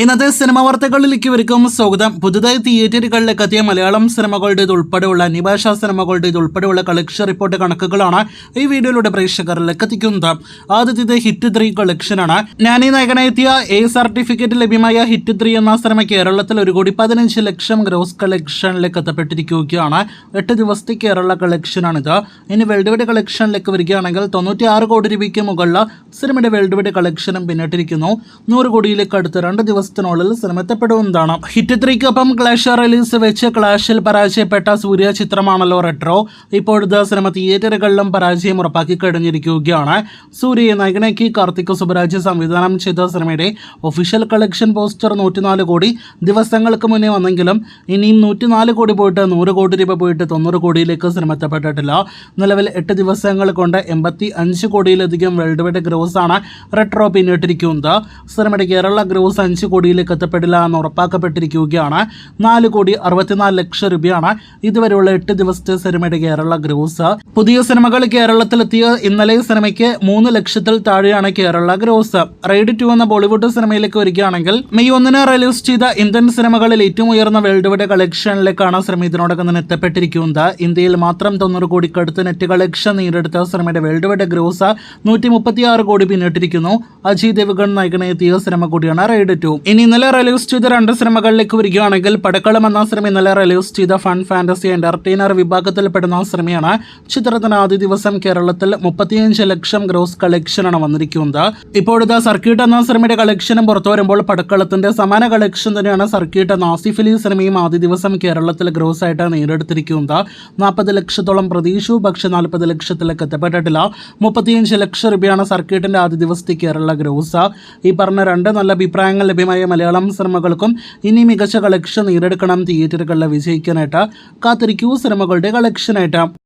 ഇന്നത്തെ സിനിമ വാർത്തകളിലേക്ക് ഇവർക്കും സ്വാഗതം. പുതുതായി തിയേറ്ററുകളിലേക്ക് എത്തിയ മലയാളം സിനിമകളുടെ ഉൾപ്പെടെയുള്ള അന്യഭാഷാ സിനിമകളുടെ ഉൾപ്പെടെയുള്ള കളക്ഷൻ റിപ്പോർട്ട് കണക്കുകളാണ് ഈ വീഡിയോയിലൂടെ പ്രേക്ഷകരിലേക്ക് എത്തിക്കുന്നത്. ആദ്യത്തെ ഹിറ്റ് 3 കളക്ഷനാണ്. ഞാനീ നായകനെത്തിയ എ സർട്ടിഫിക്കറ്റ് ലഭ്യമായ ഹിറ്റ് 3 എന്ന സിനിമ കേരളത്തിൽ 1,15,00,000 ഗ്രോസ് കളക്ഷനിലേക്ക് എത്തപ്പെട്ടിരിക്കുകയാണ്. 8 ദിവസത്തെ കേരള കളക്ഷനാണിത്. ഇനി വേൾഡ് വൈഡ് കളക്ഷനിലേക്ക് വരികയാണെങ്കിൽ 96 കോടി രൂപയ്ക്ക് മുകളിൽ സിനിമയുടെ വേൾഡ് വൈഡ് കളക്ഷനും പിന്നിട്ടിരിക്കുന്നു. 100 കോടിയിലേക്ക് അടുത്ത 2 ദിവസത്തിനുള്ളിൽ സിനിമ എത്തപ്പെടുന്നതാണ്. ഹിറ്റ് 3ക്കൊപ്പം ക്ലാഷ് റിലീസ് വെച്ച് ക്ലാഷിൽ പരാജയപ്പെട്ട സൂര്യ ചിത്രമാണല്ലോ റെട്രോ. ഇപ്പോഴത്തെ സിനിമ തിയേറ്ററുകളിലും പരാജയം ഉറപ്പാക്കി കഴിഞ്ഞിരിക്കുകയാണ്. സൂര്യ നായകനാക്കി കാർത്തിക് സുബരാജ് സംവിധാനം ചെയ്ത സിനിമയുടെ ഒഫീഷ്യൽ കളക്ഷൻ പോസ്റ്റർ 104 കോടി ദിവസങ്ങൾക്ക് മുന്നേ വന്നെങ്കിലും ഇനിയും 104 കോടി പോയിട്ട് 100 കോടി രൂപ പോയിട്ട് 90 കോടിയിലേക്ക് സിനിമ എത്തപ്പെട്ടിട്ടില്ല. നിലവിൽ 8 ദിവസങ്ങൾ കൊണ്ട് 85 കോടിയിലധികം വേൾഡ് വൈഡ് ഗ്രോസ് ആണ് റെട്രോ പിന്നിട്ടിരിക്കുന്നത്. സിനിമയുടെ കേരള ഗ്രോസ് 5 കോടിയിലേക്ക് എത്തപ്പെടില്ല എന്ന് ഉറപ്പാക്കപ്പെട്ടിരിക്കുകയാണ്. 4,64,00,000 രൂപയാണ് ഇതുവരെയുള്ള 8 ദിവസത്തെ സിനിമയുടെ കേരള ഗ്രോസ്. പുതിയ സിനിമകൾ കേരളത്തിലെത്തിയ ഇന്നലെ സിനിമയ്ക്ക് 3 ലക്ഷത്തിൽ താഴെയാണ് കേരള ഗ്രോസ്. റൈഡ് 2 എന്ന ബോളിവുഡ് സിനിമയിലേക്ക് വരികയാണെങ്കിൽ മെയ് 1 റിലീസ് ചെയ്ത ഇന്ത്യൻ സിനിമകളിൽ ഏറ്റവും ഉയർന്ന വേൾഡ് വൈഡ് കളക്ഷനിലേക്കാണ് സിനിമ ഇതിനോടകം തന്നെ എത്തപ്പെട്ടിരിക്കുന്നത്. ഇന്ത്യയിൽ മാത്രം 90 കോടിക്കടുത്ത് നെറ്റ് കളക്ഷൻ നേടിയെടുത്ത സിനിമയുടെ വേൾഡ് വൈഡ് ഗ്രോസ് 136 കോടി പിന്നിട്ടിരിക്കുന്നു. അജയ് ദേവ്ഗൺ നായകനെത്തിയ സിനിമ കൂടിയാണ് റൈഡ് 2. ഇനി ഇന്നലെ റിലീസ് ചെയ്ത 2 സിനിമകളിലേക്ക് വരികയാണെങ്കിൽ പടക്കളം എന്ന സിനിമ ഇന്നലെ റിലീസ് ചെയ്ത ഫൺ ഫാന്റസി എന്റർടൈനർ വിഭാഗത്തിൽപ്പെടുന്ന സിനിമയാണ്. ചിത്രത്തിന് ആദ്യ ദിവസം കേരളത്തിൽ 35 ലക്ഷം ഗ്രോസ് കളക്ഷനാണ് വന്നിരിക്കുന്നത്. ഇപ്പോഴത്തെ സർക്യൂട്ട് എന്ന സിനിമയുടെ കളക്ഷനും പുറത്തു വരുമ്പോൾ പടക്കളത്തിന്റെ സമാന കളക്ഷൻ തന്നെയാണ് സർക്യൂട്ട് എന്ന ആസിഫ് അലി സിനിമയും ആദ്യ ദിവസം കേരളത്തിൽ ഗ്രോസ് ആയിട്ട് നേടിയെടുത്തിരിക്കുന്നത്. 40 ലക്ഷത്തോളം പ്രതീക്ഷിച്ചു, പക്ഷേ 40 ലക്ഷത്തിലേക്ക് എത്തപ്പെട്ടിട്ടില്ല. 35 ലക്ഷം രൂപയാണ് സർക്യൂട്ടിന്റെ ആദ്യ ദിവസത്തെ കേരള ഗ്രോസ്. ഈ പറഞ്ഞ 2 നല്ല അഭിപ്രായങ്ങൾ ലഭ്യമായ മലയാളം സിനിമകൾക്കും ഇനി മികച്ച കളക്ഷൻ നേടിയെടുക്കണം തിയേറ്ററുകളിൽ വിജയിക്കാനായിട്ട്. കാത്തിരിക്കൂ സിനിമകളുടെ കളക്ഷനായിട്ട്.